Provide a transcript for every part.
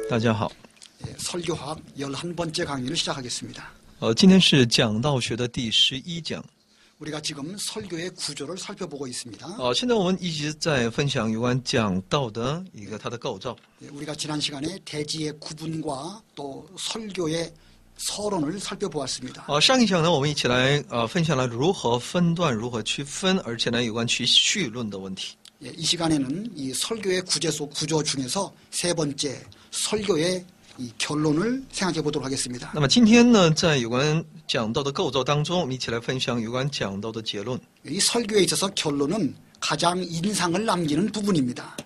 大家好， 설교학 11번째 강의를 시작하겠습니다. 今天是讲道学的第11讲。 우리가 지금 설교의 구조를 살펴보고 있습니다. 现在我们一直在分享有关讲道的一个它的构造。 우리가 지난 시간에 대지의 구분과 또 설교의 서론을 살펴보았습니다. 上一讲呢，我们一起来分享了如何分段、如何区分，而且呢，有关绪论的问题。 이 시간에는 이 설교의 구조 중에서 세 번째 설교의 이 결론을 생각해 보도록 하겠습니다. 那么今天呢，在有关讲道的构造当中，我们一起来分享有关讲道的结论。 이 설교에 있어서 결론은 가장 인상을 남기는 부분입니다.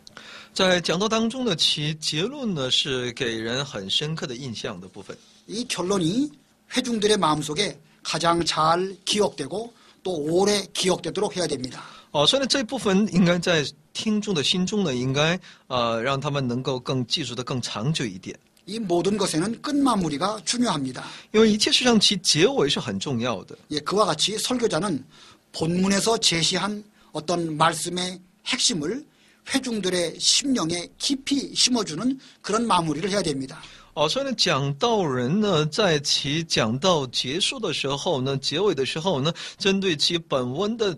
在讲道当中呢，其结论呢是给人很深刻的印象的部分。 이 결론이 회중들의 마음속에 가장 잘 기억되고 또 오래 기억되도록 해야 됩니다. 所以呢，这部分应该在听众的心中呢，应该让他们能够更记住的更长久一点。 이 모든 것에는 끝마무리가 중요합니다. 因为一切事上其结尾是很重要的。 그와 같이 설교자는 본문에서 제시한 어떤 말씀의 핵심을 회중들의 심령에 깊이 심어주는 그런 마무리를 해야 됩니다. 所以呢，讲道人呢，在其讲道结束的时候呢，结尾的时候呢，针对其本文的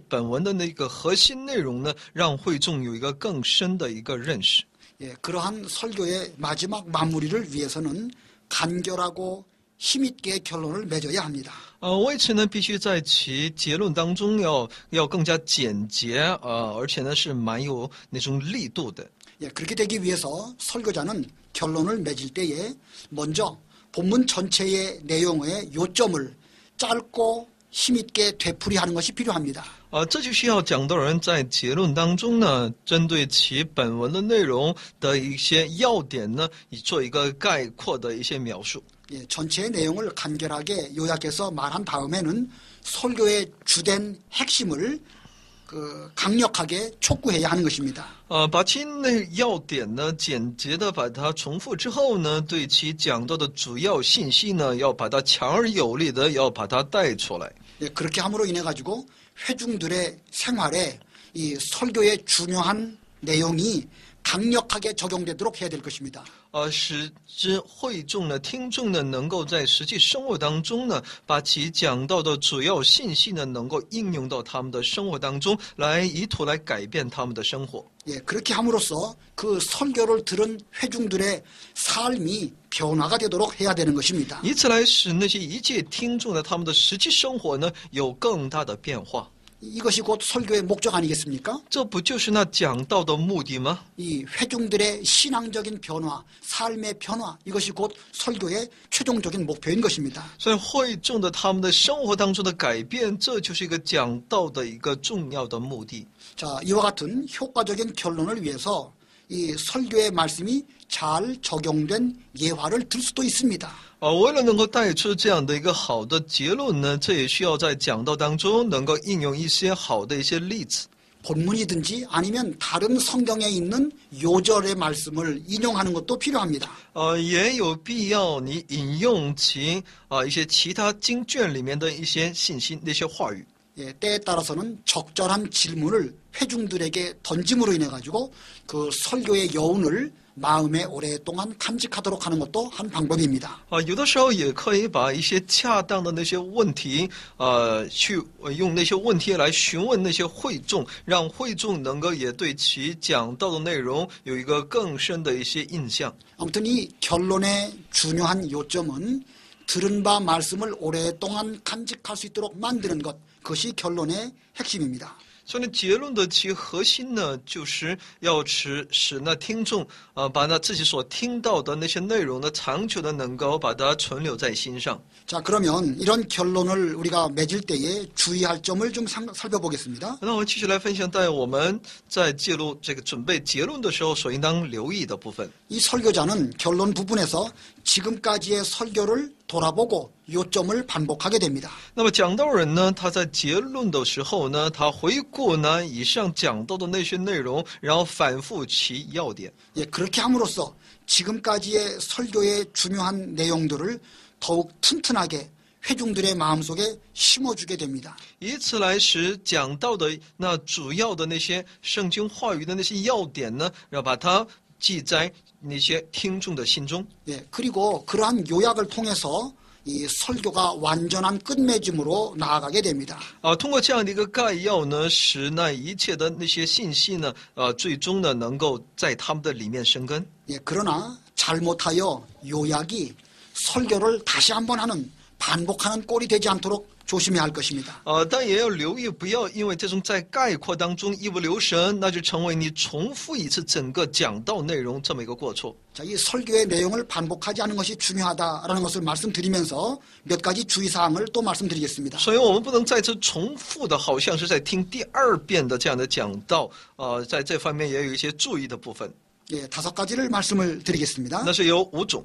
那个核心内容呢，让会众有一个更深的一个认识。 그러한 설교의 마지막 마무리를 위해서는 간결하고 힘있게 결론을 맺어야 합니다. 为此呢，必须在其结论当中要更加简洁而且呢是蛮有那种力度的。 그렇게 되기 위해서 설교자는 결론을 맺을 때에 먼저 본문 전체의 내용의 요점을 짧고 힘있게 되풀이하는 것이 필요합니다. 这就需要讲道人在结论当中呢，针对其本文的内容的一些要点呢，以做一个概括的一些描述。 전체의 내용을 간결하게 요약해서 말한 다음에는 설교의 주된 핵심을 강력하게 촉구해야 하는 것입니다. 把其要点呢简洁的把它重复之后呢，对其讲到的主要信息呢，要把它强而有力的要把它带出来。 그렇게 함으로 인해 가지고 회중들의 생활에 이 설교의 중요한 내용이 강력하게 적용되도록 해야 될 것입니다. 使之会众呢、听众呢，能够在实际生活当中呢，把其讲到的主要信息呢，能够应用到他们的生活当中，来以图来改变他们的生活。 그렇게 함으로써 그 설교를 들은 회중들의 삶이 변화가 되도록 해야 되는 것입니다. 以此来使那些一切听众呢，他们的实际生活呢，有更大的变化。 이것이 곧 설교의 목적 아니겠습니까? 这不就是那讲道的目的吗？ 이 회중들의 신앙적인 변화, 삶의 변화, 이것이 곧 설교의 최종적인 목표인 것입니다. 所以会众的他们的生活当中的改变，这就是一个讲道的一个重要的目的。 자, 이와 같은 효과적인 결론을 위해서 이 설교의 말씀이 잘 적용된 예화를 들 수도 있습니다. 为了能够带出这样的一个好的结论呢，这也需要在讲道当中能够应用一些好的一些例子。 본문이든지 아니면 다른 성경에 있는 요절의 말씀을 인용하는 것도 필요합니다. 也有必要你引用其一些其他经卷里面的一些信息那些话语。 때에 따라서는 적절한 질문을 회중들에게 던짐으로 인해 가지고 그 설교의 여운을 마음에 오랫동안 간직하도록 하는 것도 한 방법입니다. 有的时候也可以把一些恰当的那些问题去用那些问题来询问那些会众，让会众能够也对其讲到的内容有一个更深的一些印象。 아무튼 이 결론의 중요한 요점은 들은 바 말씀을 오랫동안 간직할 수 있도록 만드는 것, 그것이 결론의 핵심입니다. 所以呢，结论的其核心呢，就是要使那听众把那自己所听到的那些内容呢，长久的能够把它存留在心上。 자, 그러면 이런 결론을 우리가 맺을 때에 주의할 점을 좀 살펴보겠습니다. 那我继续来分享在我们在记录这个准备结论的时候所应当留意的部分。 이 설교자는 결론 부분에서 지금까지의 설교를 돌아보고 요점을 반복하게 됩니다. 那么讲道人呢，他在结论的时候呢，他回顾呢以上讲到的那些内容，然后反复其要点。 그렇게 함으로써 지금까지의 설교의 중요한 내용들을 더욱 튼튼하게 회중들의 마음속에 심어주게 됩니다. 以此来使讲到的那主要的那些圣经话语的那些要点呢，要把它记在那些听众的心中。 예, 그리고 그러한 요약을 통해서 이 설교가 완전한 끝맺음으로 나아가게 됩니다. 通过这样的一个概要呢，使那一切的那些信息呢，最终呢能够在他们的里面生根。 예, 그러나 잘못하여 요약이 설교를 다시 한번 하는 반복하는 꼴이 되지 않도록 조심해야 할 것입니다. 但也要留意，不要因为这种在概括当中一不留神，那就成为你重复一次整个讲道内容这么一个过错。 자, 이 설교의 내용을 반복하지 않는 것이 중요하다라는 것을 말씀드리면서 몇 가지 주의사항을 또 말씀드리겠습니다. 所以我们不能再次重复的，好像是在听第二遍的这样的讲道。在这方面也有一些注意的部分。 예, 5가지를 말씀을 드리겠습니다. 那是有5种。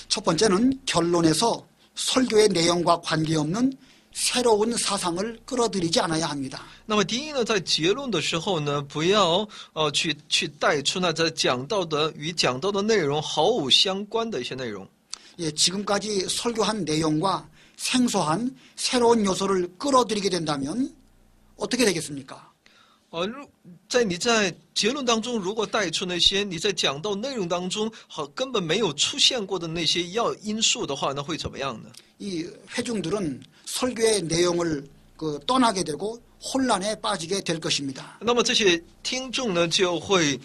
첫 번째는 결론에서 설교의 내용과 관계없는 새로운 사상을 끌어들이지 않아야 합니다. 那么第一呢，在结论的时候呢，不要去带出那在讲到的与讲到的内容毫无相关的一些内容。 예, 지금까지 설교한 내용과 생소한 새로운 요소를 끌어들이게 된다면 어떻게 되겠습니까? 在你在结论当中，如果带出那些你在讲到内容当中根本没有出现过的那些因素的话，那会怎么样呢？ 이 회중들은 설교의 내용을 떠나게 되고 혼란에 빠지게 될 것입니다. 那么这些听众呢，就会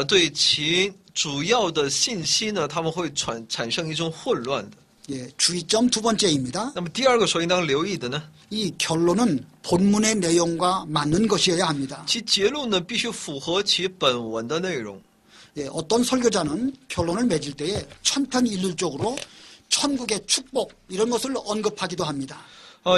对其主要的信息呢，他们会产生一种混乱的。 예, 주의점 두 번째입니다. 那么第二个所应当留意的呢， 이 결론은 본문의 내용과 맞는 것이어야 합니다. 其结论呢必须符合其本文的内容。 예, 어떤 설교자는 결론을 맺을 때에 천편일률적으로 천국의 축복 이런 것을 언급하기도 합니다.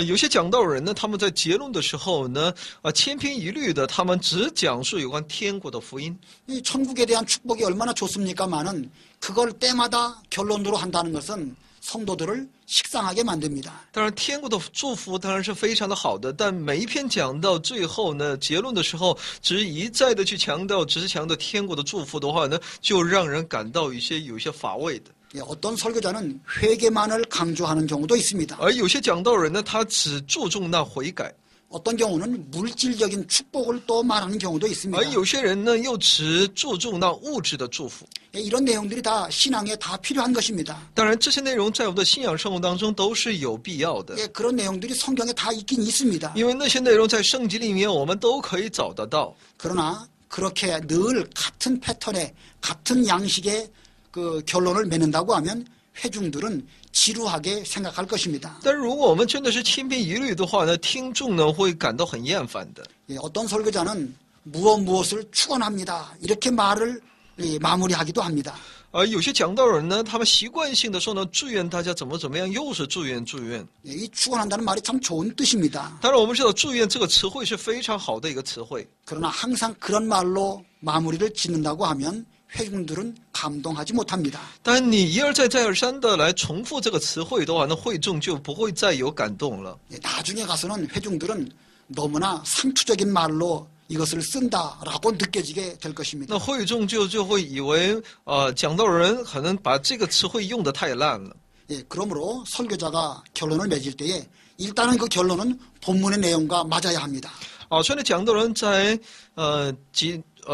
有些讲道人呢，他们在结论的时候呢，千篇一律的，他们只讲述有关天国的福音。 이 천국에 대한 축복이 얼마나 좋습니까마는 그걸 때마다 결론으로 한다는 것은 성도들을 식상하게 만듭니다. 当然，天国的祝福当然是非常的好的，但每一篇讲到最后呢，结论的时候，只一再的去强调，只是强调天国的祝福的话呢，就让人感到有些乏味的。 예, 어떤 설교자는 회개만을 강조하는 경우도 있습니다. 而有些讲道人呢，他只注重那悔改， 어떤 경우는 물질적인 축복을 또 말하는 경우도 있습니다. 而有些人呢，又只注重那物质的祝福。 예, 이런 내용들이 다 신앙에 다 필요한 것입니다. 当然，这些内容在我们的信仰生活当中都是有必要的， 예, 그런 내용들이 성경에 다 있긴 있습니다. 因为那些内容在圣经里面我们都可以找得到。 그러나 그렇게 늘 같은 패턴에 같은 양식의 그 결론을 맺는다고 하면 회중들은 지루하게 생각할 것입니다. 但如果我们真的是千篇一律的话呢，听众呢会感到很厌烦的。 예, 어떤 설교자는 무엇을 축원합니다. 이렇게 말을 마무리하기도 합니다. 有些讲道人呢，他们习惯性的说呢，祝愿大家怎么样，又是祝愿。 예, 이 축원한다는 말이 참 좋은 뜻입니다. 当然，我们知道祝愿这个词汇是非常好的一个词汇。 그러나 항상 그런 말로 마무리를 짓는다고 하면 회중들은 감동하지 못합니다. 但你一而再再而三的来重复这个词汇的话，那会众就不会再有感动了。 예, 나중에 가서는 회중들은 너무나 상투적인 말로 이것을 쓴다라고 느껴지게 될 것입니다. 那会众就会以为，讲道人可能把这个词汇用得太烂了。 예, 그러므로 설교자가 결론을 맺을 때에 일단은 그 결론은 본문의 내용과 맞아야 합니다. 所以呢，讲道人在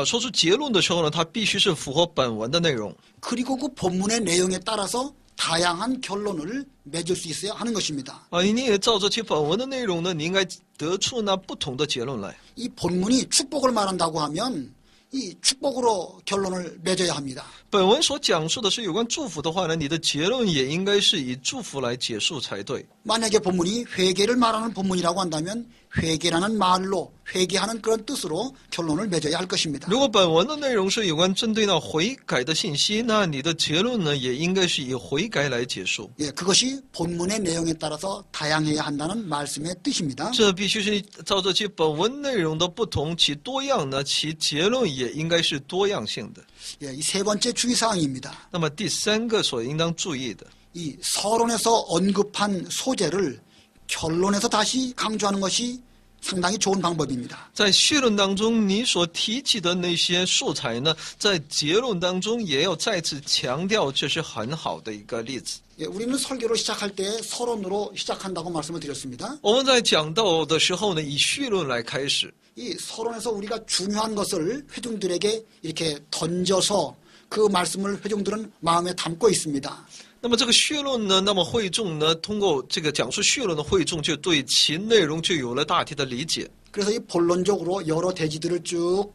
说出结论的时候呢，他必须是符合本文的内容。 그리고 그 본문의 내용에 따라서 다양한 결론을 맺을 수 있어야 하는 것입니다. 你也照着其本文的内容呢，你应该得出那不同的结论来。 이 본문이 축복을 말한다고 하면 이 축복으로 결론을 맺어야 합니다. 本文所讲述的是有关祝福的话呢，你的结论也应该是以祝福来结束才对。 만약에 본문이 회개를 말하는 본문이라고 한다면 회개라는 말로 회개하는 그런 뜻으로 결론을 맺어야 할 것입니다. 如果本文的内容是有关针对那悔改的信息，那你的结论呢，也应该是以悔改来结束。 예, 그것이 본문의 내용에 따라서 다양해야 한다는 말씀의 뜻입니다. 这必须是照着其本文内容的不同，其多样呢，其结论也应该是多样性的。 예, 이 세 번째 주의사항입니다. 那么第三个所应当注意的， 이 서론에서 언급한 소재를 결론에서 다시 강조하는 것이 상당히 좋은 방법입니다. 在绪论当中，你所提起的那些素材呢，在结论当中也要再次强调，这是很好的一个例子。 예, 우리는 설교를 시작할 때 서론으로 시작한다고 말씀을 드렸습니다. 我们在讲道的时候呢，以绪论来开始。 이 서론에서 우리가 중요한 것을 회중들에게 이렇게 던져서 그 말씀을 회중들은 마음에 담고 있습니다. 那么这个绪论呢，那么会众呢，通过这个讲述绪论的会众，就对其内容就有了大体的理解。 그래서 이 본론적으로 여러 대지들을 쭉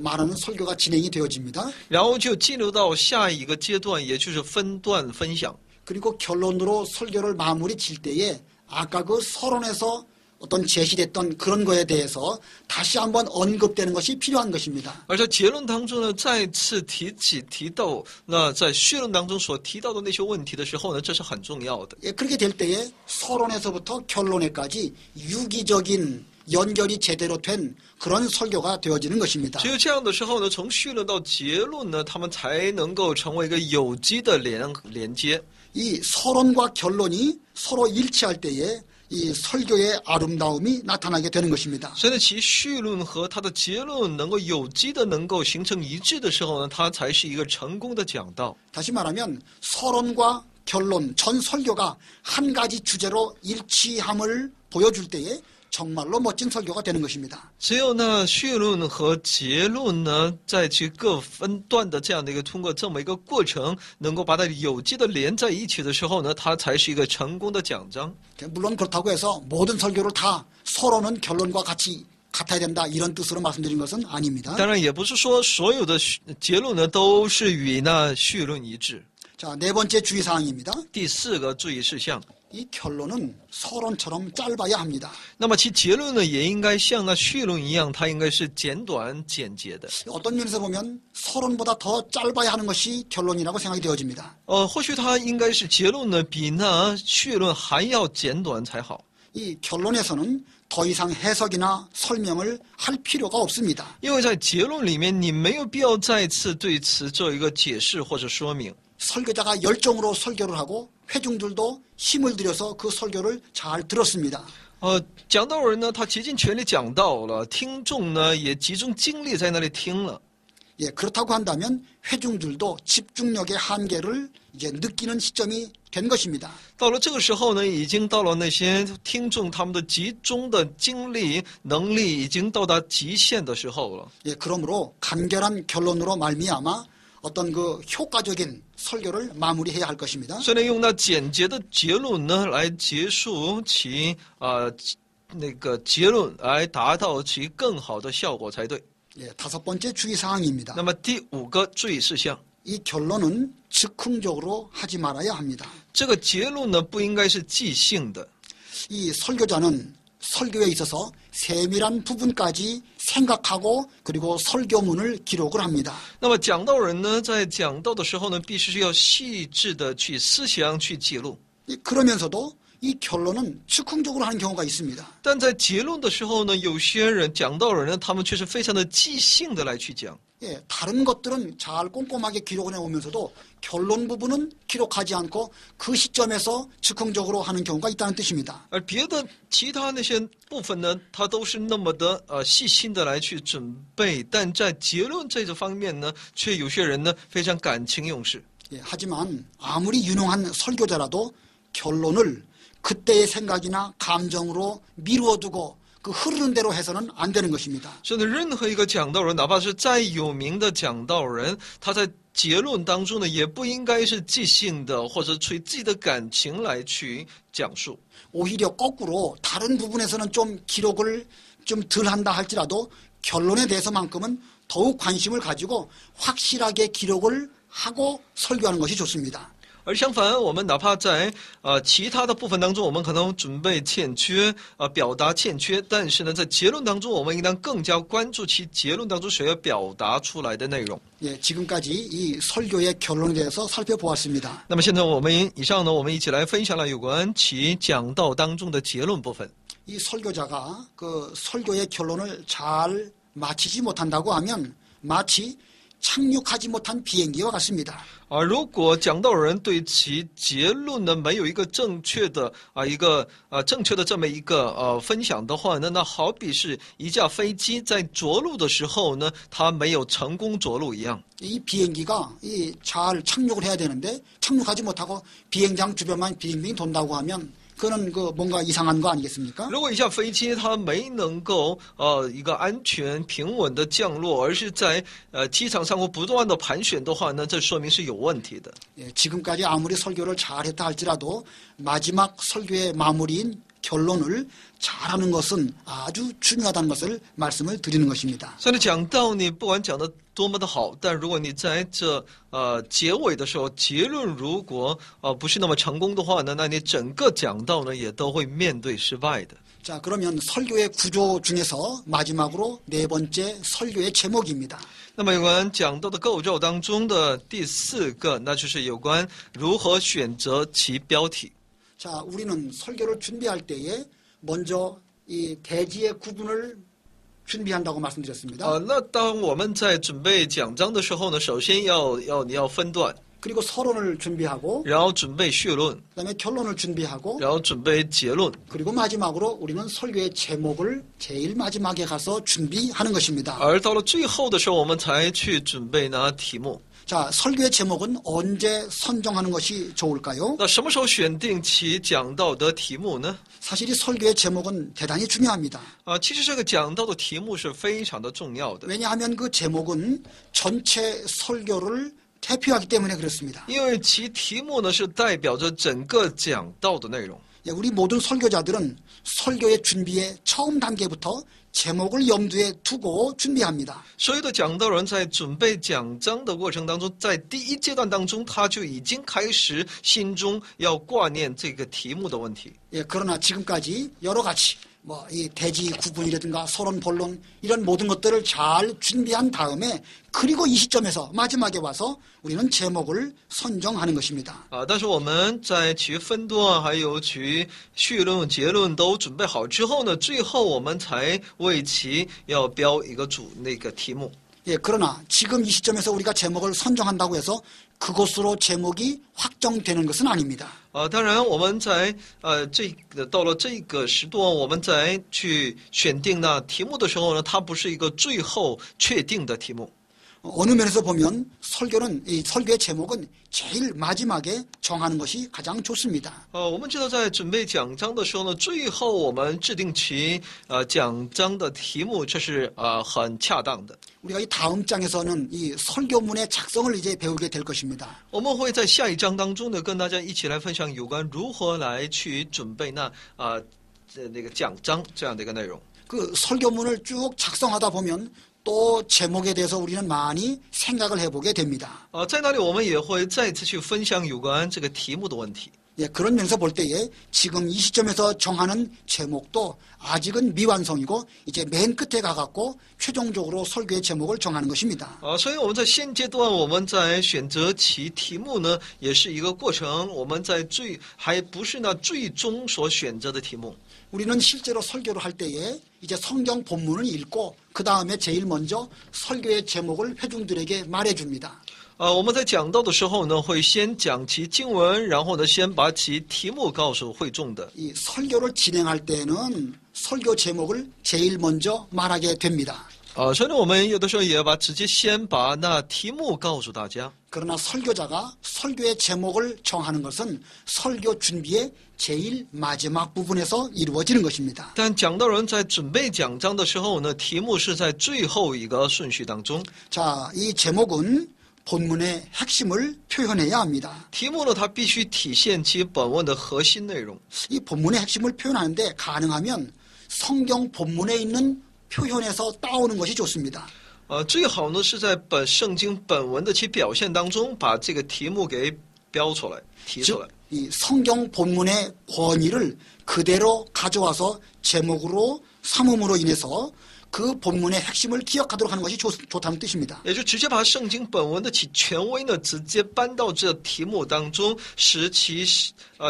말하는 설교가 진행이 되어집니다. 然后就进入到下一个阶段，也就是分段分享。 그리고 결론으로 설교를 마무리 질 때에 아까 그 서론에서 어떤 제시됐던 그런 거에 대해서 다시 한번 언급되는 것이 필요한 것입니다. 而在结论当中呢，再次提到那在绪论当中所提到的那些问题的时候呢，这是很重要的。 예, 그렇게 될 때에 서론에서부터 결론에까지 유기적인 연결이 제대로 된 그런 설교가 되어지는 것입니다. 只有这样的时候呢，从绪论到结论呢，他们才能够成为一个有机的连接。 이 서론과 결론이 서로 일치할 때에 이 설교의 아름다움이 나타나게 되는 것입니다. 所以呢，其绪论和它的结论能够有机的能够形成一致的时候呢，它才是一个成功的讲道。 다시 말하면 서론과 결론, 전 설교가 한 가지 주제로 일치함을 보여줄 때에 정말로 멋진 설교가 되는 것입니다. 只有呢，绪论和结论呢，在其各分段的这样的一个通过这么一个过程，能够把它有机的连在一起的时候呢，它才是一个成功的讲章。 물론 그렇다고 해서 모든 설교를 다 서론은 결론과 같이 같아야 된다 이런 뜻으로 말씀드린 것은 아닙니다. 当然，也不是说所有的结论呢都是与那绪论一致。 자, 네 번째 주의사항입니다. 第四个注意事项， 이 결론은 서론처럼 짧아야 합니다. 那么其结论呢，也应该像那绪论一样，它应该是简短简洁的。 어떤 면에서 보면 서론보다 더 짧아야 하는 것이 결론이라고 생각이 되어집니다. 或许它应该是结论呢比那绪论还要简短才好。 이 결론에서는 더 이상 해석이나 설명을 할 필요가 없습니다. 因为在结论里面，你没有必要再次对此做一个解释或者说明。 설교자가 열정으로 설교를 하고 회중들도 힘을 들여서 그 설교를 잘 들었습니다. 讲道人呢，他竭尽全力讲道了，听众呢也集中精力在那里听了。 예, 그렇다고 한다면 회중들도 집중력의 한계를 이제 느끼는 시점이 된 것입니다. 到了这个时候呢，已经到了那些听众他们的集中的精力能力已经到达极限的时候了。 예, 그러므로 간결한 결론으로 말미암아 어떤 그 효과적인 설교를 마무리해야 할 것입니다. 所以呢，用那简洁的结论呢来结束其那个结论，来达到其更好的效果才对。 예, 다섯 번째 주의사항입니다. 那么第五个注意事项， 이 결론은 즉흥적으로 하지 말아야 합니다. 这个结论呢不应该是即兴的。 이 설교자는 설교에 있어서 세밀한 부분까지 생각하고 그리고 설교문을 기록을 합니다. 那么讲道人呢，在讲道的时候呢，必须是要细致的去思想、去记录。 그러면서도 이 결론은 즉흥적으로 하는 경우가 있습니다. 但在结论的时候呢，有些人讲道人呢，他们却是非常的即兴的来去讲。 예, 다른 것들은 잘 꼼꼼하게 기록을 해오면서도 결론 부분은 기록하지 않고 그 시점에서 즉흥적으로 하는 경우가 있다는 뜻입니다. 而别的其他那些部分呢，他都是那么的细心的来去准备，但在结论这个方面呢，却有些人呢非常感情用事。 예, 하지만 아무리 유능한 설교자라도 결론을 그때의 생각이나 감정으로 미루어두고 그 흐르는 대로 해서는 안 되는 것입니다. 所以呢，任何一个讲道人，哪怕是再有名的讲道人，他在结论当中呢，也不应该是即兴的，或者出于自己的感情来去讲述。 오히려 거꾸로 다른 부분에서는 좀 기록을 좀 덜 한다 할지라도 결론에 대해서만큼은 더욱 관심을 가지고 확실하게 기록을 하고 설교하는 것이 좋습니다. 而相反，我们哪怕在其他的部分当中，我们可能准备欠缺，表达欠缺，但是呢，在结论当中，我们应当更加关注其结论当中所要表达出来的内容。 예, 지금까지 이 설교의 결론에 대해서 살펴보았습니다. 那么现在我们以上呢，我们一起来分享了有关其讲道当中的结论部分。 이 설교자가 그 설교의 결론을 잘 마치지 못한다고 하면 마치 착륙하지 못한 비행기와 같습니다. 如果讲道人对其结论呢没有一个正确的正确的这么一个分享的话呢，那好比是一架飞机在着陆的时候呢，它没有成功着陆一样。 이 비행기가 잘 착륙을 해야 되는데 착륙하지 못하고 비행장 주변만 빙빙 돈다고 하면 그거는 뭔가 이상한 거 아니겠습니까? 如果一架飞机它没能够一个安全平稳的降落，而是在机场上会不断的盘旋的话呢，这说明是有问题的。 지금까지 아무리 설교를 잘했다 할지라도 마지막 설교의 마무리인 결론을 잘하는 것은 아주 중요하다는 것을 말씀을 드리는 것입니다. 所以你讲道，你不管讲的多么的好，但如果你在这结尾的时候，结论如果不是那么成功的话呢，那你整个讲道呢也都会面对失败的。 자, 그러면 설교의 구조 중에서 마지막으로 네 번째 설교의 제목입니다. 那么有关讲道的构造当中的第四个，那就是有关如何选择其标题。 자, 우리는 설교를 준비할 때에 먼저 이 대지의 구분을 준비한다고 말씀드렸습니다. 那当我们在准备讲章的时候呢，首先你要分段， 그리고 서론을 준비하고 然后准备序论， 그다음에 결론을 준비하고 然后准备结论， 그리고 마지막으로 우리는 설교의 제목을 제일 마지막에 가서 준비하는 것입니다. 而到了最后的时候，我们才去准备呢题目。 자, 설교의 제목은 언제 선정하는 것이 좋을까요? 那什么时候选定其讲道的题目呢？ 사실 이 설교의 제목은 대단히 중요합니다. 其实这个讲道的题目是非常的重要的， 왜냐하면 그 제목은 전체 설교를 대표하기 때문에 그렇습니다. 因为其题目呢是代表着整个讲道的内容。 우리 모든 설교자들은 설교의 준비의 처음 단계부터 제목을 염두에 두고 준비합니다. 所有的讲道人在准备讲章的过程当中，在第一阶段当中，他就已经开始心中要挂念这个题目的问题。 그러나 지금까지 여러 가지 이 대지 구분이라든가 서론 본론 이런 모든 것들을 잘 준비한 다음에 그리고 이 시점에서 마지막에 와서 우리는 제목을 선정하는 것입니다. 但是我们在其分段还有其序论、结论都准备好之后呢，最后我们才为其要标一个那个题目。 그러나 지금 이 시점에서 우리가 제목을 선정한다고 해서 그것으로 제목이 확정되는 것은 아닙니다. 当然我们在到了这个时段，我们在去选定那题目的时候呢，它不是一个最后确定的题目。 어느 면에서 보면 이 설교의 제목은 제일 마지막에 정하는 것이 가장 좋습니다. 我们知道在准备讲章的时候呢，最后我们制定其讲章的题目，这是很恰当的。 우리가 이 다음 장에서는 이 설교문의 작성을 이제 배우게 될 것입니다. 我们会在下一章当中呢，跟大家一起来分享有关如何来去准备那个讲章这样的一个内容。 그 설교문을 쭉 작성하다 보면 또 제목에 대해서 우리는 많이 생각을 해보게 됩니다. 在那里我们也会再次去分享有关这个题目的问题。 그런 면에서 볼 때에 지금 이 시점에서 정하는 제목도 아직은 미완성이고 이제 맨 끝에 가갖고 최종적으로 설교의 제목을 정하는 것입니다. 所以我们在现阶段我们在选择其题目呢，也是一个过程。我们在还不是那最终所选择的题目。 우리는 실제로 설교를 할 때에 이제 성경 본문을 읽고 그 다음에 제일 먼저 설교의 제목을 회중들에게 말해줍니다. 我们在讲道的时候呢，会先讲其经文，然后呢，先把其题目告诉会众的。 이 설교를 진행할 때는 설교 제목을 제일 먼저 말하게 됩니다. 所以呢，我们有的时候也直接先把那题目告诉大家。 그러나 설교자가 설교의 제목을 정하는 것은 설교 준비의 제일 마지막 부분에서 이루어지는 것입니다. 但讲道人在准备讲章的时候呢，题目是在最后一个顺序当中。 자, 이 제목은 본문의 핵심을 표현해야 합니다. 题目呢，它必须体现其本文的核心内容。 이 본문의 핵심을 표현하는데 가능하면 성경 본문에 있는 표현에서 따오는 것이 좋습니다. 最好呢是在圣经本文的其表现当中，把这个题目给标出来、提出来。 이 성경 본문의 권위를 그대로 가져와서 제목으로 삼음으로 인해서 그 본문의 핵심을 기억하도록 하는 것이 좋다는 뜻입니다. 也就直接把圣经本文的其权威呢，直接搬到这题目当中，使其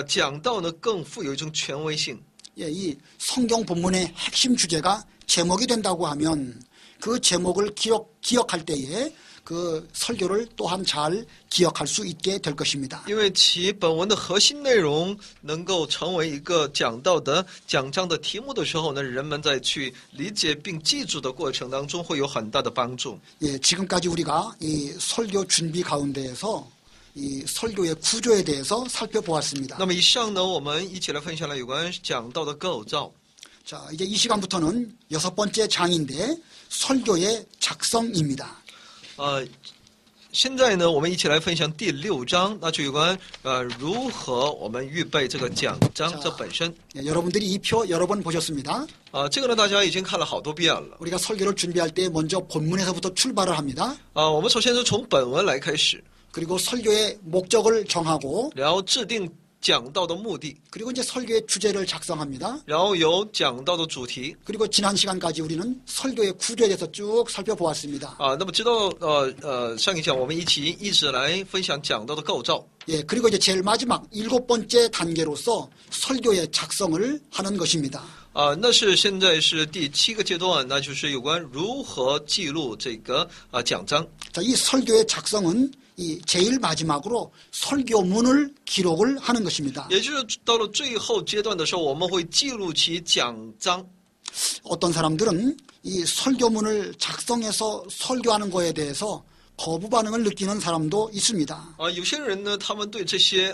讲道呢更富有一种权威性。 이 성경 본문의 핵심 주제가 제목이 된다고 하면 그 제목을 기억할 때에 그 설교를 또한 잘 기억할 수 있게 될 것입니다. 因为其本文的核心内容能够成为一个讲道的讲章的题目的时候呢，人们在去理解并记住的过程当中会有很大的帮助。 예, 지금까지 우리가 이 설교 준비 가운데에서 이 설교의 구조에 대해서 살펴보았습니다. 那么以上呢，我们一起来分享了有关讲道的构造。 자, 이제 이 시간부터는 6번째 장인데 설교의 작성입니다. 现在呢，我们一起来分享第6章，那就有关如何我们预备这个讲章这本身。 예, 여러분들이 이 표 여러 번 보셨습니다. 这个呢，大家已经看了好多遍了。 우리가 설교를 준비할 때 먼저 본문에서부터 출발을 합니다. 我们首先是从本文来开始， 그리고 설교의 목적을 정하고 然后制定讲道的目的， 그리고 이제 설교의 주제를 작성합니다. 然后有讲道的主题。 그리고 지난 시간까지 우리는 설교의 구조에 대해서 쭉 살펴보았습니다. 那么直到上一讲，我们一直来分享讲道的构造。 예, 그리고 이제 제일 마지막 7번째 단계로서 설교의 작성을 하는 것입니다. 那是现在是第7个阶段，那就是有关如何记录这个讲章。 자, 이 설교의 작성은 이 제일 마지막으로 설교문을 기록을 하는 것입니다. 也就是到了最后阶段的时候，我们会记录其讲章。 어떤 사람들은 이 설교문을 작성해서 설교하는 거에 대해서 거부 반응을 느끼는 사람도 있습니다. 有些人呢，他们对这些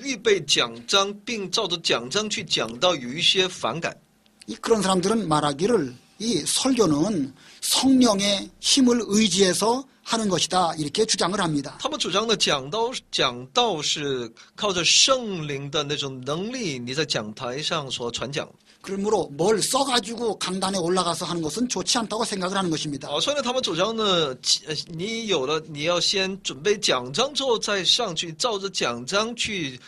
预备讲章并照着讲章去讲道有一些反感。 그런 사람들은 말하기를 이 설교는 성령의 힘을 의지해서 하는 것이다 이렇게 주장을 합니다. 他们主张的讲道是靠着圣灵的那种能力，你在讲台上所传讲。 그러므로 뭘 써가지고 강단에 올라가서 하는 것은 좋지 않다고 생각을 하는 것입니다. 所以呢，他们主张呢，你要先准备讲章之后再上去，照着讲章去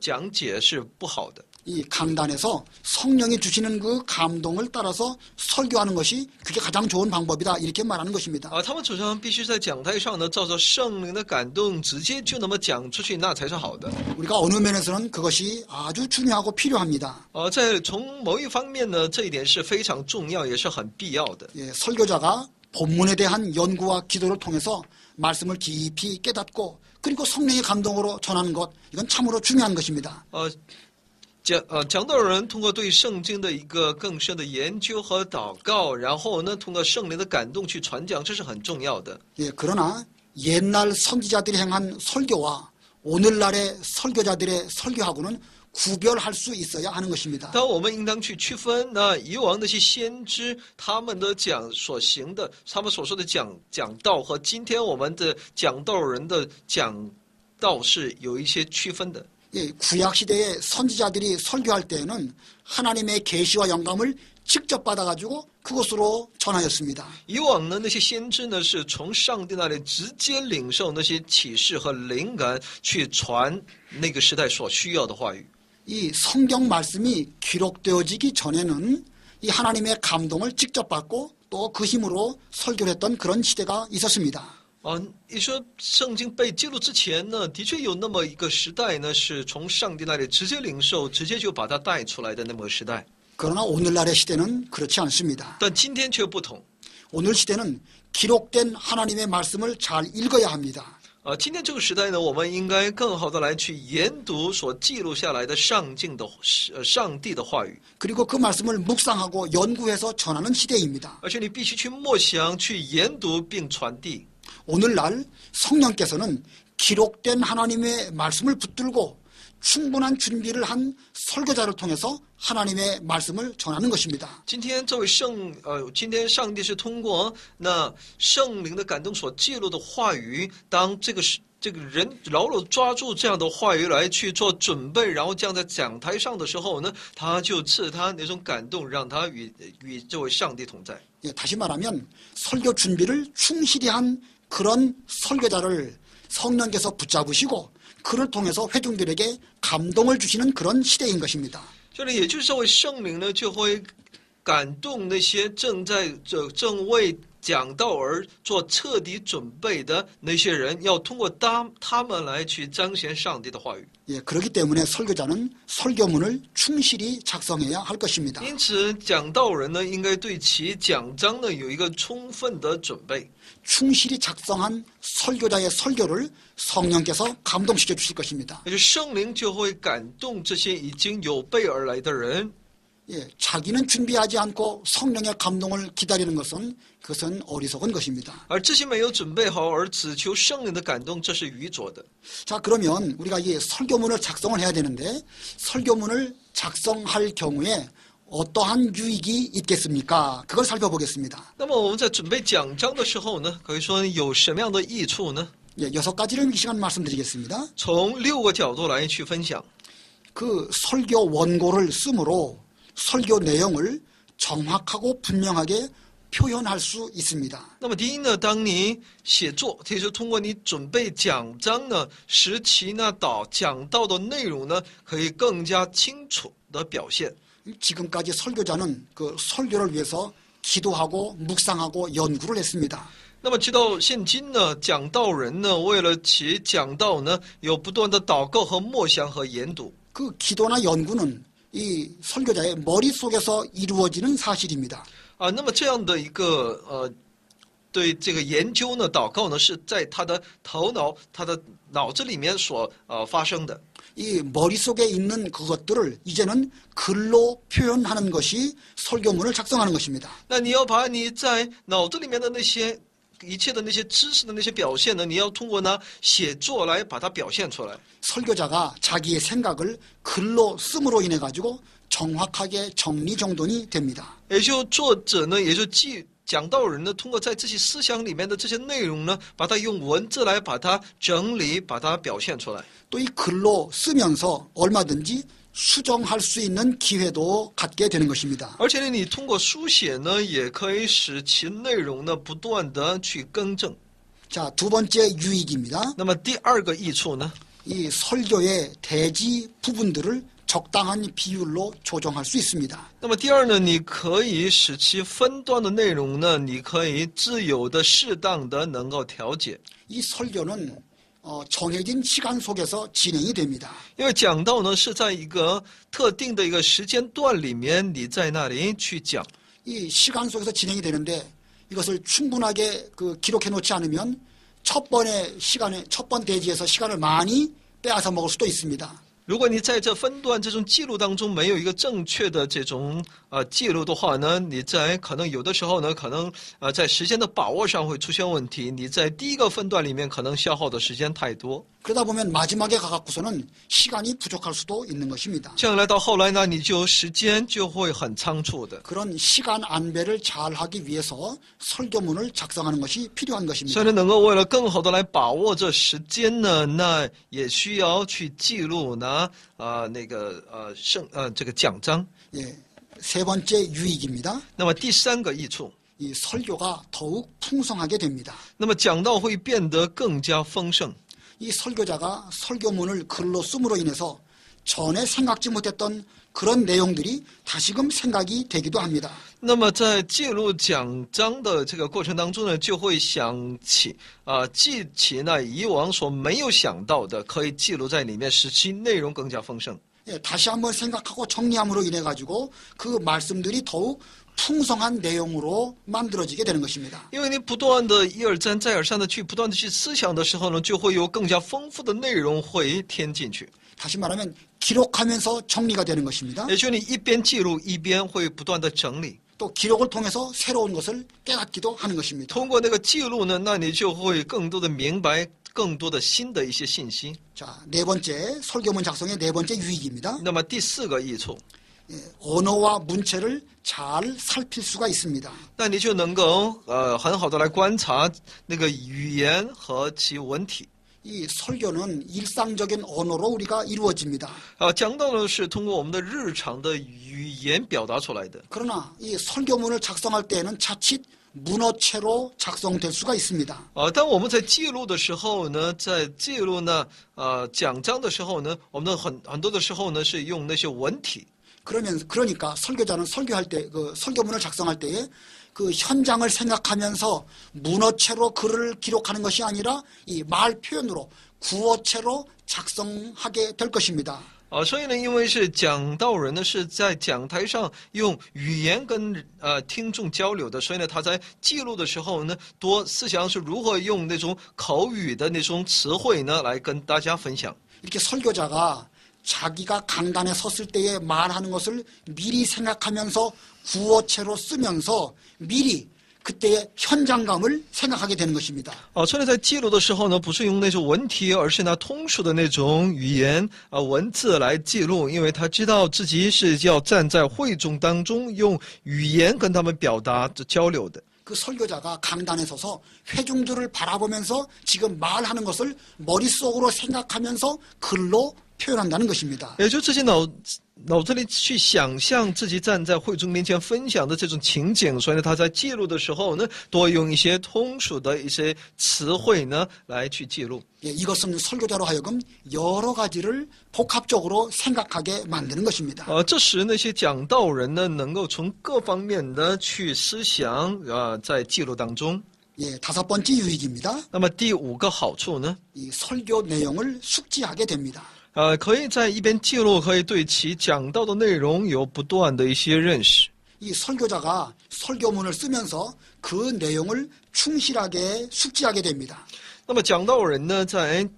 讲解是不好的。 이 강단에서 성령이 주시는 그 감동을 따라서 설교하는 것이 그게 가장 좋은 방법이다 이렇게 말하는 것입니다. 他们主张必须在讲台上呢，照着圣灵的感动，直接就那么讲出去，那才是好的。 우리가 어느 면에서는 그것이 아주 중요하고 필요합니다. 在从某一方面呢，这一点是非常重要，也是很必要的。 예, 설교자가 본문에 대한 연구와 기도를 통해서 말씀을 깊이 깨닫고 그리고 성령의 감동으로 전하는 것 이건 참으로 중요한 것입니다. 讲道人通过对圣经的一个更深的研究和祷告，然后呢，通过圣灵的感动去传讲，这是很重要的。 예, 그러나 옛날 선지자들이 행한 설교와 오늘날의 설교자들의 설교하고는 구별할 수 있어야 하는 것입니다. 但我们应当去区分那以往那些先知他们的所行的，他们所说的讲道和今天我们的讲道人的讲道是有一些区分的。 예, 구약 시대의 선지자들이 설교할 때에는 하나님의 계시와 영감을 직접 받아가지고 그것으로 전하였습니다. 以往呢，那些先知呢是从上帝那里直接领受那些启示和灵感，去传那个时代所需要的话语。 이 성경 말씀이 기록되어지기 전에는 이 하나님의 감동을 직접 받고 또 그 힘으로 설교를 했던 그런 시대가 있었습니다. 你说圣经被记录之前呢，的确有那么一个时代呢，是从上帝那里直接领受，直接就把它带出来的那么个时代。 그러나 오늘날의 시대는 그렇지 않습니다. 但今天却不同。 오늘 시대는 기록된 하나님의 말씀을 잘 읽어야 합니다. 今天这个时代呢，我们应该更好的来去研读所记录下来的上帝的话语， 그리고 그 말씀을 묵상하고 연구해서 전하는 시대입니다. 而且你必须去默想、去研读并传递。 오늘날 성령께서는 기록된 하나님의 말씀을 붙들고 충분한 준비를 한 설교자를 통해서 하나님의 말씀을 전하는 것입니다. 今天今天上帝是通过那圣灵的感动所记录的话语，当这个人牢牢抓住这样的话语来去做准备，然后这样在讲台上的时候呢，他就赐他那种感动，让他与这位上帝同在。 예, 다시 말하면 설교 준비를 충실히 한 그런 설교자를 성령께서 붙잡으시고 그를 통해서 회중들에게 감동을 주시는 그런 시대인 것입니다. 这里也就是这位圣灵呢，就会感动那些正为讲道而做彻底准备的那些人，要通过他们来去彰显上帝的话语。 예, 그렇기 때문에 설교자는 설교문을 충실히 작성해야 할 것입니다. 因此，讲道人呢，应该对其讲章呢有一个充分的准备。 충실히 작성한 설교자의 설교를 성령께서 감동시켜 주실 것입니다. 也就圣灵就会感动这些已经有备而来的人。 예, 자기는 준비하지 않고 성령의 감동을 기다리는 것은 그것은 어리석은 것입니다. 而这些没有准备好而只求圣灵的感动，这是愚拙的。 자, 그러면 우리가 이 설교문을 작성을 해야 되는데 설교문을 작성할 경우에 어떠한 유익이 있겠습니까? 그걸 살펴보겠습니다. 那么我们在准备讲章的时候呢，可以说有什么样的益处呢？ 예, 6가지를 이 시간 말씀드리겠습니다. 从6个角度来去分享。 그 설교 원고를 쓰므로 설교 내용을 정확하고 분명하게 표현할 수 있습니다. 那么第一呢，当你写作，也就是通过你准备讲章呢，使其呢讲到的内容呢，可以更加清楚的表现。 지금까지 설교자는 그 설교를 위해서 기도하고 묵상하고 연구를 했습니다. 那么直到现今呢，讲道人呢，为了其讲道呢，有不断的祷告和默想和研读。 그 기도나 연구는 이 설교자의 머릿속에서 이루어지는 사실입니다. 那么这样的一个对这个研究呢，祷告呢，是在他的头脑、他的脑子里面所发生的。 이 머릿속에 있는 그것들을 이제는 글로 표현하는 것이 설교문을 작성하는 것입니다. 那你要把你在脑子里面的那些一切的那些知识的那些表现呢，你要通过呢写作来把它表现出来。 설교자가 자기의 생각을 글로 씀으로 인해 가지고 정확하게 정리정돈이 됩니다. 也就作者呢，也就讲道人呢，通过在这些思想里面的这些内容呢，把它用文字来把它整理，把它表现出来。 또 이 글로 쓰면서 얼마든지 수정할 수 있는 기회도 갖게 되는 것입니다. 而且呢，你通过书写呢，也可以使其内容呢不断的去更正。 자, 두 번째 유익입니다. 那么第二个益处呢， 이 설교의 대지 부분들을 적당한 비율로 조정할 수 있습니다. 那么第二呢，你可以使其分段的内容呢，你可以自由的、适当的能够调节。 이 설교는 정해진 시간 속에서 진행이 됩니다. 因为讲道呢是在一个特定的一个时间段里面，你在那里去讲。 이 시간 속에서 진행이 되는데 이것을 충분하게 기록해 놓지 않으면 첫 번 대지에서 시간을 많이 빼앗아 먹을 수도 있습니다. 如果你在这分段这种记录当中没有一个正确的这种记录的话呢，你在可能有的时候呢，可能在时间的把握上会出现问题。你在第一个分段里面可能消耗的时间太多， 그러다 보면 마지막에 가갖고서는 시간이 부족할 수도 있는 것입니다. 这样来到后来呢，你就时间就会很仓促的。 그런 시간 안배를 잘 하기 위해서 설교문을 작성하는 것이 필요한 所 것입니다. 以呢，能够为了更好的来把握这时间呢，那也需要去记录呢，这个讲章。 예, 세 번째 유익입니다. 那么第三个益处， 이 설교가 더욱 풍성하게 됩니다. 那么讲道会变得更加丰盛。 이 설교자가 설교문을 글로 씀으로 인해서 전에 생각지 못했던 그런 내용들이 다시금 생각이 되기도 합니다. 那么在记录讲章的这个过程当中呢，就会想起记起那以往所没有想到的，可以记录在里面，使其内容更加丰盛。 예, 다시 한번 생각하고 정리함으로 인해 가지고 그 말씀들이 더욱 풍성한 내용으로 만들어지게 되는 것입니다. 因为你不断的一而再再而三的去不断的去思想的时候呢，就会有更加丰富的内容会添进去。 다시 말하면 기록하면서 정리가 되는 것입니다. 也就是你一边记录一边会不断的整理。 또 기록을 통해서 새로운 것을 깨닫기도 하는 것입니다. 通过那个记录呢，那你就会更多的明白更多的新的一些信息。 자, 네 번째 설교문 작성의 네 번째 유익입니다. 那么第四个益处， 예, 언어와 문체를 잘 살필 수가 있습니다. 那你就能够很好的来观察那个语言和其文体。 이 설교는 일상적인 언어로 우리가 이루어집니다. 讲到的是通过我们的日常的语言表达出来的。 그러나 이 설교문을 작성할 때에는 자칫 문어체로 작성될 수가 있습니다. 当我们在记录的时候呢，在记录呢讲章的时候呢，我们的很多的时候呢是用那些文体。 그러니까 설교자는 설교할 때, 그 설교문을 작성할 때에 그 현장을 생각하면서 문어체로 글을 기록하는 것이 아니라 이 말 표현으로 구어체로 작성하게 될 것입니다. 所以呢，因为是讲道人呢是在讲台上用语言跟听众交流的，所以呢他在记录的时候呢，多思想是如何用那种口语的那种词汇呢来跟大家分享。 이렇게 설교자가 자기가 강단에 섰을 때에 말하는 것을 미리 생각하면서 구어체로 쓰면서 미리 그때의 현장감을 생각하게 되는 것입니다. 所以在记录的时候呢，不是用那种文题，而是拿通俗的那种语言文字来记录，因为他知道自己是要站在会众当中，用语言跟他们表达交流的。 그 설교자가 강단에 서서 회중들을 바라보면서 지금 말하는 것을 머릿속으로 생각하면서 글로 표현한다는 것입니다. 也就自己脑子里去想象自己站在会众面前分享的这种情景，所以呢，他在记录的时候呢，多用一些通俗的一些词汇呢来去记录。 이것은 설교자로 하여금 여러 가지를 복합적으로 생각하게 만드는 것입니다. 这使那些讲道人呢，能够从各方面的去思想在记录当中。 다섯 번째 유익입니다. 那么第5个好处呢？ 이 설교 내용을 숙지하게 됩니다. 可以在一边记录，可以对其讲到的内容有不断的一些认识。 이 설교자가 설교문을 쓰면서 그 내용을 충실하게 숙지하게 됩니다. 那么讲道人呢，在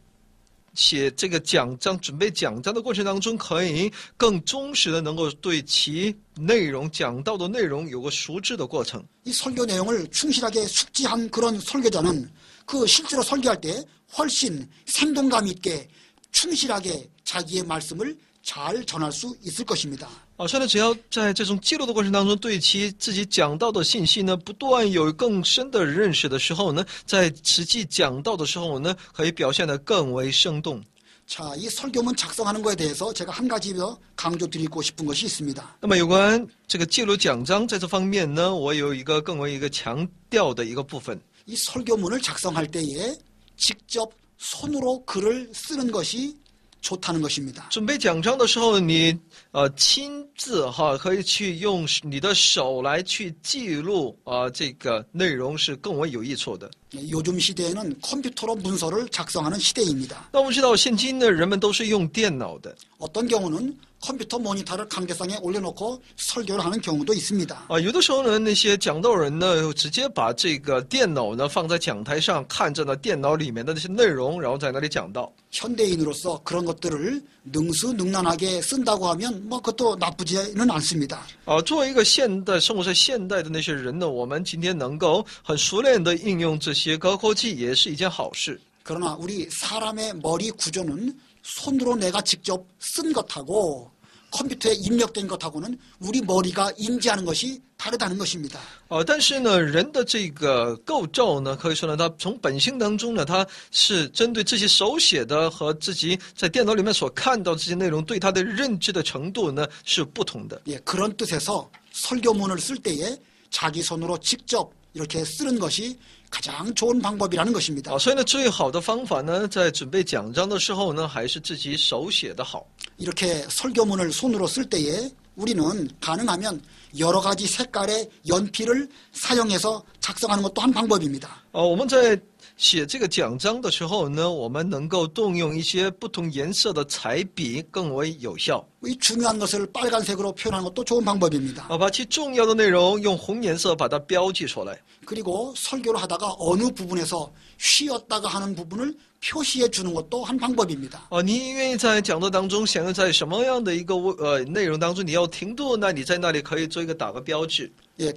写这个讲章、准备讲章的过程当中，可以更忠实的能够对其内容讲到的内容有个熟知的过程。 이 설교 내용을 충실하게 숙지한 그런 설교자는 그 실제로 설교할 때 훨씬 생동감 있게 충실하게 자기의 말씀을 잘 전할 수 있을 것입니다. 所以呢，只要在这种记录的过程当中，对其自己讲到的信息呢，不断有更深的认识的时候呢，在实际讲到的时候呢，可以表现得更为生动。 자, 이 설교문 작성하는 것에 대해서 제가 한 가지 더 강조드리고 싶은 것이 있습니다. 那么有关这个记录讲章在这方面呢，我有一个更为一个强调的一个部分。 이 설교문을 작성할 때에 직접 손으로 글을 쓰는 것이 좋다는 것입니다. 准备讲章的时候，你亲自可以去用你的手来去记录这个内容是更为有益处的。 요즘 시대에는 컴퓨터로 문서를 작성하는 시대입니다. 那我们知道，现今呢，人们都是用电脑的。 어떤 경우는 컴퓨터 모니터를 강대상에 올려놓고 설교를 하는 경우도 있습니다. 有的时候呢，那些讲道人呢，直接把这个电脑呢放在讲台上，看着呢电脑里面的那些内容，然后在那里讲道。 현대인으로서 그런 것들을 능수능란하게 쓴다고 하면 뭐 그것도 나쁘지는 않습니다. 作为一个生活在现代的那些人呢，我们今天能够很熟练的应用这些高科技，也是一件好事。 그러나 우리 사람의 머리 구조는 손으로 내가 직접 쓴 것하고 컴퓨터에 입력된 것하고는 우리 머리가 인지하는 것이 다르다는 것입니다. 但是呢，人的这个构造呢，可以说呢，它从本性当中呢，它是针对自己手写的和自己在电脑里面所看到这些内容，对它的认知的程度呢是不同的。 그런 뜻에서 설교문을 쓸 때에 자기 손으로 직접 이렇게 쓰는 것이 가장 좋은 방법이라는 것입니다. 所以呢，最好的方法呢，在准备讲章的时候呢，还是自己手写的好。 이렇게 설교문을 손으로 쓸 때에 우리는 가능하면 여러 가지 색깔의 연필을 사용해서 작성하는 것도 한 방법입니다. 我们在写这个讲章的时候呢，我们能够动用一些不同颜色的彩笔，更为有效。 이 중요한 것을 빨간색으로 표현하는 것도 좋은 방법입니다. 把其重要的内容用红颜色把它标记出来。 그리고 설교를 하다가 어느 부분에서 쉬었다가 하는 부분을 표시해 주는 것도 한 방법입니다. 你愿意在讲座当中，想要在什么样的一个内容当中你要停顿，那你在那里可以做一个打个标志。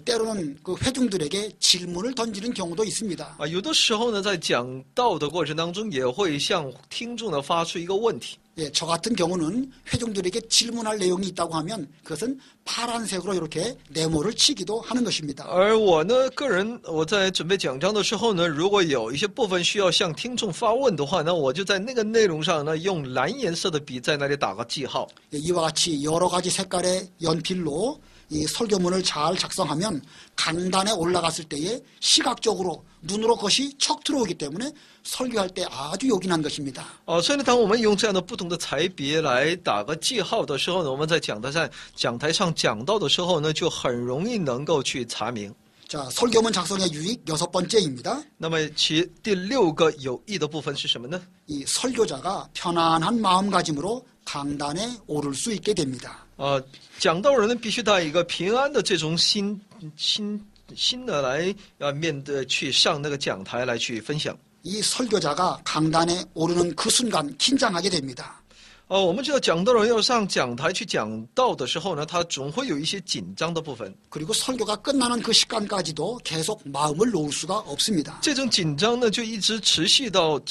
때로는 그 회중들에게 질문을 던지는 경우도 있습니다. 有的时候呢，在讲道的过程当中，也会向听众呢发出一个问题。 저 같은 경우는 회중들에게 질문할 내용이 있다고 하면 그것은 파란색으로 이렇게 네모를 치기도 하는 것입니다. 而我呢，个人我在准备讲章的时候呢，如果有一些部分需要向听众发问的话呢，我就在那个内容上呢，用蓝颜色的笔在那里打个记号。 이와 같이 여러 가지 색깔의 연필로 이 설교문을 잘 작성하면 강단에 올라갔을 때에 시각적으로 눈으로 그것이 척 들어오기 때문에 설교할 때 아주 요긴한 것입니다. 所以呢，当我们用这样的不同同的彩笔来打个记号的时候呢，我们在讲台上讲到的时候呢，就很容易能够去查明。 자, 설교문 작성의 유익 6번째입니다. 那么其第6个有益的部分是什么呢？ 이 설교자가 편안한 마음가짐으로 강단에 오를 수 있게 됩니다. 讲道人呢必须带一个平安的这种心的来面对去上那个讲台来去分享。 이 설교자가 강단에 오르는 그 순간 긴장하게 됩니다. 我们知道讲道人要上讲台去讲道的时候呢，他总会有一些紧张的部分。 그리고 설교가 끝나는 그 시간까지도 계속 마음을 놓을 수가 없습니다. 这种紧张呢，就一直持续到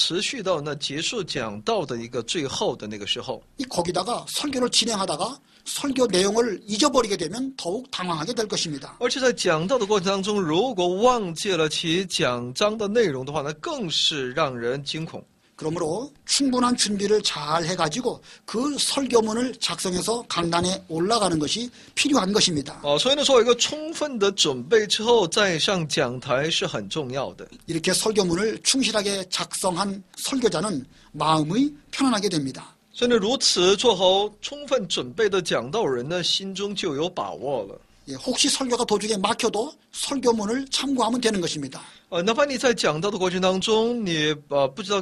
那结束讲道的一个最后的那个时候。 이 거기다가 설교를 진행하다가 설교 내용을 잊어버리게 되면 더욱 당황하게 될 것입니다. 而且在讲道的过程当中，如果忘记了其讲章的内容的话呢，更是让人惊恐。 그러므로 충분한 준비를 잘 해가지고 그 설교문을 작성해서 강단에 올라가는 것이 필요한 것입니다. 所以呢，做一个充分的准备之后再上讲台是很重要的。 이렇게 설교문을 충실하게 작성한 설교자는 마음이 편안하게 됩니다. 所以呢，如此做好充分准备的讲道人呢，心中就有把握了。 예, 혹시 설교가 도중에 막혀도 설교문을 참고하면 되는 것입니다. 哪怕你在讲道的过程当中，你不知道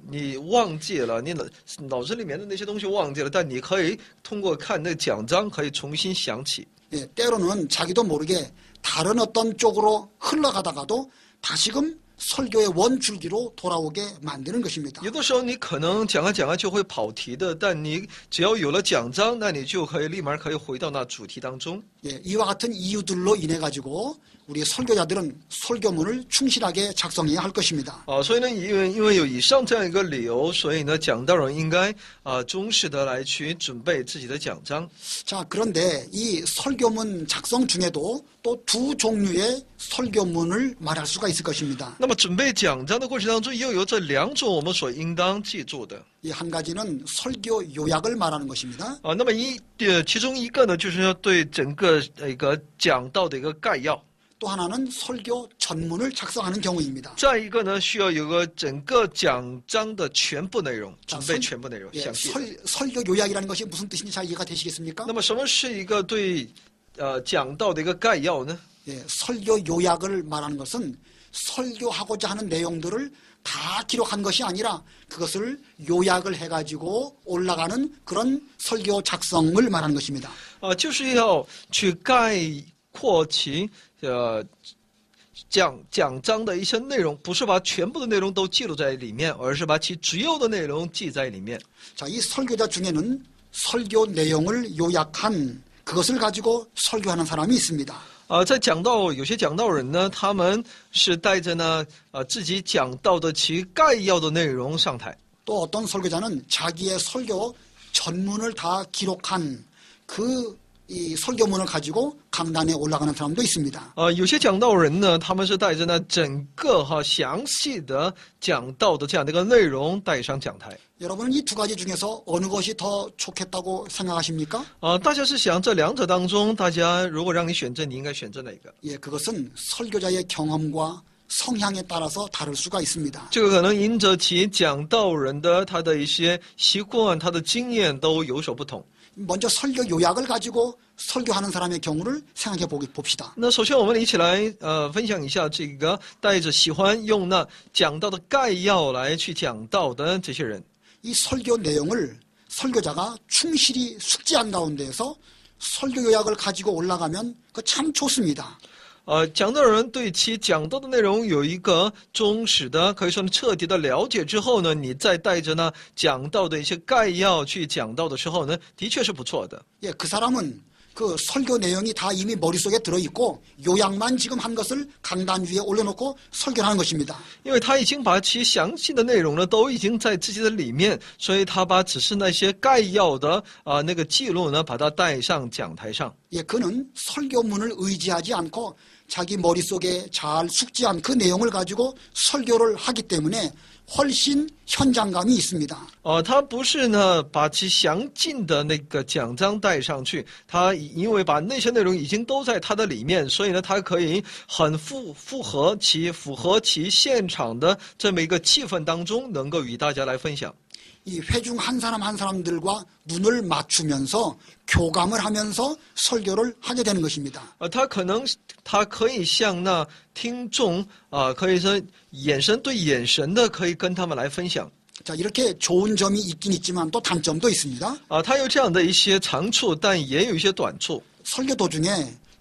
你忘记了，你脑子里面的那些东西忘记了，但你可以通过看那个讲章，可以重新想起。 예, 때로는 자기도 모르게 다른 어떤 쪽으로 흘러가다가도 다시금 설교의 원줄기로 돌아오게 만드는 것입니다. 有的时候你可能讲啊讲啊就会跑题的，但你只要有了讲章，那你就可以立马可以回到那主题当中。 예, 이와 같은 이유들로 인해 가지고 우리 설교자들은 설교문을 충실하게 작성해야 할 것입니다. 所以呢，因为有以上这样一个理由，所以呢，讲道人应该忠实的来去准备自己的讲章。 자, 그런데 이 설교문 작성 중에도 또 두 종류의 설교문을 말할 수가 있을 것입니다. 那么准备讲章的过程当中，又有这2种我们所应当记住的。 이 한 가지는 설교 요약을 말하는 것입니다. 那么其中一个呢，就是要对整个一个讲道的一个概要。 또 하나는 설교 전문을 작성하는 경우입니다. 再一个呢，需要有个整个讲章的全部内容，准备全部内容， 예, 详细的。 설교 요약이라는 것이 무슨 뜻인지 잘 이해가 되시겠습니까? 那么什么是一个对讲道的一个概要呢？ 예, 설교 요약을 말하는 것은 설교하고자 하는 내용들을 다 기록한 것이 아니라 그것을 요약을 해가지고 올라가는 그런 설교 작성을 말하는 것입니다. 就是要去概括其讲章的一些内容，不是把全部的内容都记录在里面，而是把其主要的内容记在里面。 자, 이 설교자 중에는 설교 내용을 요약한 그것을 가지고 설교하는 사람이 있습니다. 在讲道有些讲道人呢，他们是带着呢自己讲到的其概要的内容上台。 또 어떤 설교자는 자기의 설교 전문을 다 기록한 이 설교문을 가지고 강단에 올라가는 사람도 있습니다. 有些讲道人呢，他们是带着呢整个详细的讲道的这样的一个内容带上讲台。 여러분은 이 두 가지 중에서 어느 것이 더 좋겠다고 생각하십니까? 大家是想这2者当中，大家如果让你选择，你应该选择哪个？ 예, 그것은 설교자의 경험과 성향에 따라서 다를 수가 있습니다. 这个可能因着其讲道人的他的一些习惯、他的经验都有所不同。 먼저 설교 요약을 가지고 설교하는 사람의 경우를 생각해 봅시다. 那首先我们一起来分享一下这个带着喜欢用那讲道的概要来去讲道的这些人。 이 설교 내용을 설교자가 충실히 숙지한 가운데에서 설교 요약을 가지고 올라가면 그 참 좋습니다. 讲道人对其讲道的内容有一个忠实的，可以说彻底的了解之后呢，你再带着呢讲道的一些概要去讲道的时候呢，的确是不错的。 예, 그 사람은 그 설교 내용이 다 이미 머릿속에 들어있고 요약만 지금 한 것을 강단 위에 올려놓고 설교를 하는 것입니다. 因为他已经把其详细的内容呢都已经在自己的里面，所以他把只是那些概要的那个记录呢，把它带上讲台上。 예, 그는 설교문을 의지하지 않고 자기 머릿속에 잘 숙지한 그 내용을 가지고 설교를 하기 때문에 훨씬 현장감이 있습니다. 他不是呢把其详尽的那个讲章带上去，他因为把那些内容已经都在他的里面，所以呢他可以很符合其现场的这么一个气氛当中，能够与大家来分享。이 회중 한 사람 한 사람들과 눈을 맞추면서 교감을 하면서 설교를 하게 되는 것입니다. 他可以向那听众可以说眼神对眼神的，可以跟他们来分享。 자, 이렇게 좋은 점이 있긴 있지만 또 단점도 있습니다. 他有这样的一些长处，但也有一些短处。 설교 도중에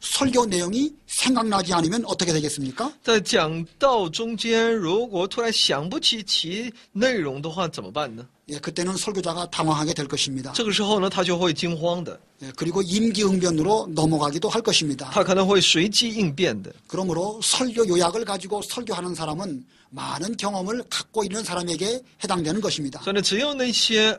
설교 내용이 생각나지 않으면 어떻게 되겠습니까? 在讲道中间，如果突然想不起其内容的话，怎么办呢？ 예, 그때는 설교자가 당황하게 될 것입니다. 这个时候呢，他就会惊慌的， 예, 그리고 임기응변으로 넘어가기도 할 것입니다. 他可能会随机应变的。 그러므로 설교 요약을 가지고 설교하는 사람은 많은 경험을 갖고 있는 사람에게 해당되는 것입니다. 所以呢，只有那些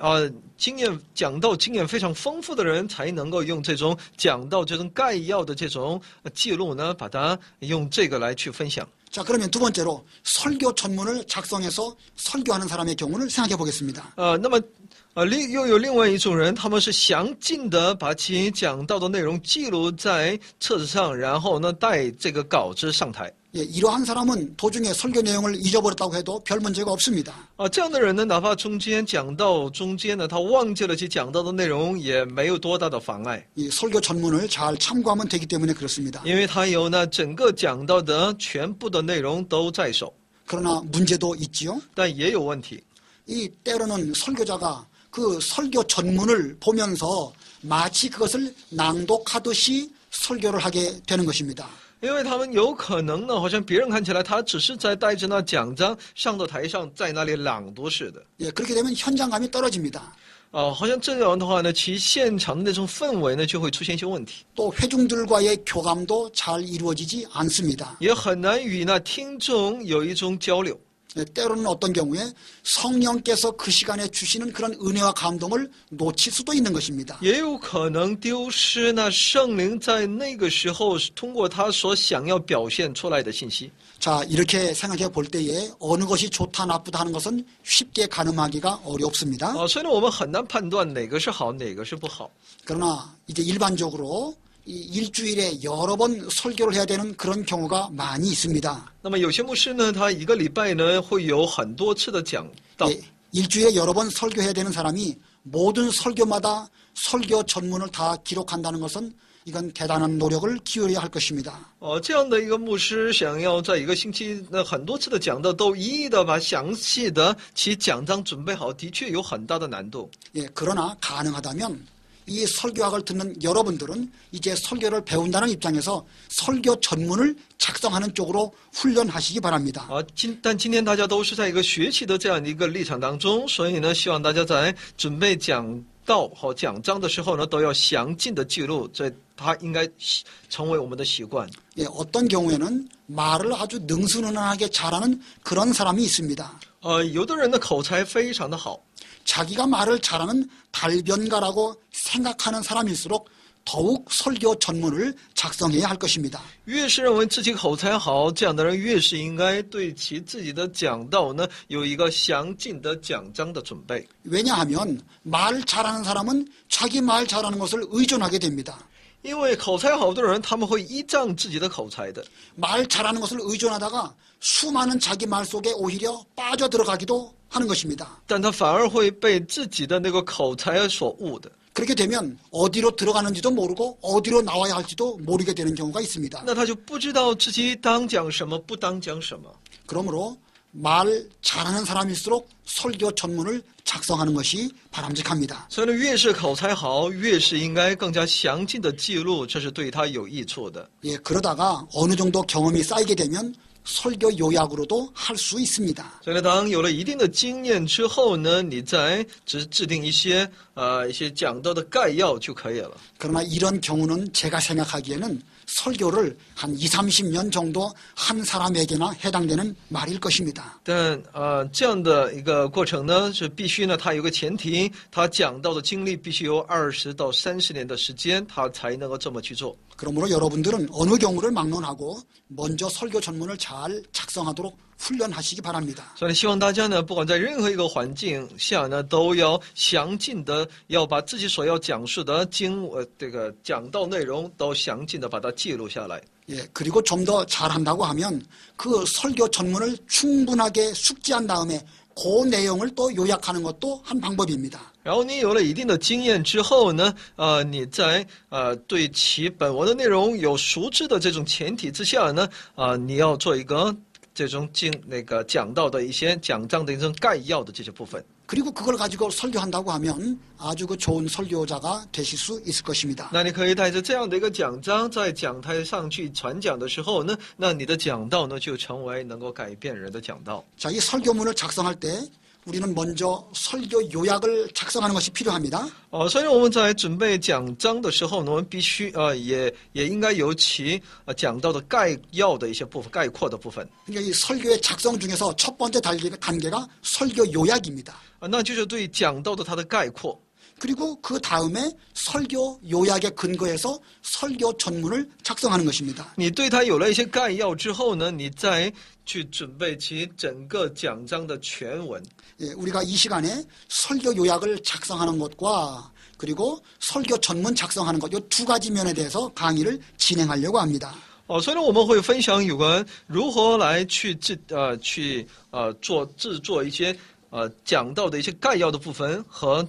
讲道经验非常丰富的人，才能够用这种讲道这种概要的这种记录呢，把它用这个来去分享。 자, 그러면 두 번째로 설교 전문을 작성해서 설교하는 사람의 경우를 생각해 보겠습니다. 那么又有另外一种人，他们是详尽的把其讲到的内容记录在册子上，然后呢带这个稿子上台。 예, 이러한 사람은 도중에 설교 내용을 잊어버렸다고 해도 별 문제가 없습니다. 这样的人呢，哪怕中间讲到中间呢，他忘记了其讲到的内容，也没有多大的妨碍， 이 설교 전문을 잘 참고하면 되기 때문에 그렇습니다. 因为他有呢整个讲到的全部的内容都在手。 그러나 문제도 있지요. 但也有问题， 이 때로는 설교자가 그 설교 전문을 보면서 마치 그것을 낭독하듯이 설교를 하게 되는 것입니다. 因为他们有可能呢，好像别人看起来他只是在带着那讲章上到台上，在那里朗读似的。 예, 그렇게 되면 현장감이 떨어집니다. 好像这样的话呢，其现场的那种氛围呢，就会出现一些问题， 또 회중들과의 교감도 잘 이루어지지 않습니다. 也很难与那听众有一种交流。 예, 때로는 어떤 경우에 성령께서 그 시간에 주시는 그런 은혜와 감동을 놓칠 수도 있는 것입니다. 也有可能丢失那圣灵在那个时候通过他所想要表现出来的信息。 자, 이렇게 생각해 볼 때에 어느 것이 좋다 나쁘다 하는 것은 쉽게 가늠하기가 어렵습니다. 所以呢，我们很难判断哪个是好，哪个是不好。 그러나 이제 일반적으로 이 일주일에 여러 번 설교를 해야 되는 그런 경우가 많이 있습니다. 那么有些牧师呢，他一个礼拜呢会有很多次的讲道。 예, 일주일에 여러 번 설교해야 되는 사람이 모든 설교마다 설교 전문을 다 기록한다는 것은 이건 대단한 노력을 기울여야 할 것입니다. 这样的一个牧师想要在一个星期很多次的讲道都一一的把详细的其讲章准备好，的确有很大的难度。 예, 그러나 가능하다면 이 설교학을 듣는 여러분들은 이제 설교를 배운다는 입장에서 설교 전문을 작성하는 쪽으로 훈련하시기 바랍니다. 但今天大家都是在一个学习的这样的一个立场当中，所以呢，希望大家在准备讲道和讲章的时候呢，都要详尽的记录，这它应该成为我们的习惯。 예, 어떤 경우에는 말을 아주 능수능란하게 잘하는 그런 사람이 있습니다. 有的人的口才非常的好， 자기가 말을 잘하는 달변가라고 생각하는 사람일수록 더욱 설교 전문을 작성해야 할 것입니다. 越是认为自己口才好，这样的人越是应该对其自己的讲道呢有一个详尽的讲章的准备。 왜냐하면 말 잘하는 사람은 자기 말 잘하는 것을 의존하게 됩니다. 因为口才好的人，他们会依仗自己的口才的。 말 잘하는 것을 의존하다가 수많은 자기 말 속에 오히려 빠져들어가기도 하는 것입니다. 但他反而会被自己的那个口才所误的。 그렇게 되면 어디로 들어가는지도 모르고 어디로 나와야 할지도 모르게 되는 경우가 있습니다. 那他就不知道自己当讲什么，不当讲什么。 그러므로 말 잘하는 사람일수록 설교 전문을 작성하는 것이 바람직합니다. 所以呢，越是口才好，越是应该更加详尽的记录，这是对他有益处的。 예, 그러다가 어느 정도 경험이 쌓이게 되면 설교 요약으로도 할 수 있습니다. 所以呢，当有了一定的经验之后呢，你再制定一些讲到的概要就可以了。 그러나 이런 경우는 제가 생각하기에는 설교를 한 20, 30년 정도 한 사람에게나 해당되는 말일 것입니다. 但这样的一个过程呢，是必须呢，它有个前提，他讲到的经历必须有20到30年的时间，他才能够这么去做。 그러므로 여러분들은 어느 경우를 막론하고 먼저 설교 전문을 잘 작성하도록 훈련하시기 바랍니다. 所以希望大家呢，不管在任何一个环境下呢，都要详尽的要把自己所要讲述的这个讲道内容都详尽的把它记录下来。 예, 그리고 좀 더 잘한다고 하면 그 설교 전문을 충분하게 숙지한 다음에 그 내용을 또 요약하는 것도 한 방법입니다. 然后你有了一定的经验之后呢，你在对其本文的内容有熟知的这种前提之下呢，你要做一个这种讲到的一些讲章的一种概要的这些部分。 그리고 그걸 가지고 설교한다고 하면 아주 그 좋은 설교자가 되실 수 있을 것입니다. 那你可以带着这样的一个讲章在讲台上去传讲的时候呢，那你的讲道呢就成为能够改变人的讲道。 자, 이 설교문을 작성할 때 우리는 먼저 설교 요약을 작성하는 것이 필요합니다. 所以我们在准备讲章的时候呢，我们必须也应该有其讲到的概要的一些部分、概括的部分。 그러니까 이 설교의 작성 중에서 첫 번째 단계가 설교 요약입니다. 那就是对讲到的它的概括。 그리고 그 다음에 설교 요약에 근거해서 설교 전문을 작성하는 것입니다. 你对它有了一些概要之后呢，你再去准备其整个讲章的全文。 예, 우리가 이 시간에 설교 요약을 작성하는 것과 그리고 설교 전문 작성하는 것, 이 두 가지 면에 대해서 강의를 진행하려고 합니다. 所以呢，我们会分享有关如何来去制作一些讲到的一些概要的部分和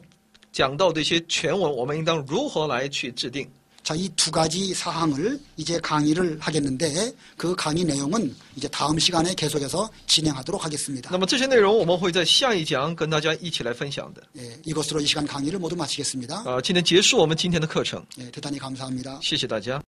讲到的一些全文，我们应当如何来去制定。 자, 이 두 가지 사항을 이제 강의를 하겠는데 그 강의 내용은 이제 다음 시간에 계속해서 진행하도록 하겠습니다. 那么这些内容我们会在下一讲跟大家一起来分享的。 예, 이것으로 이 시간 강의를 모두 마치겠습니다. 今天结束我们今天的课程， 예, 대단히 감사합니다. 谢谢大家。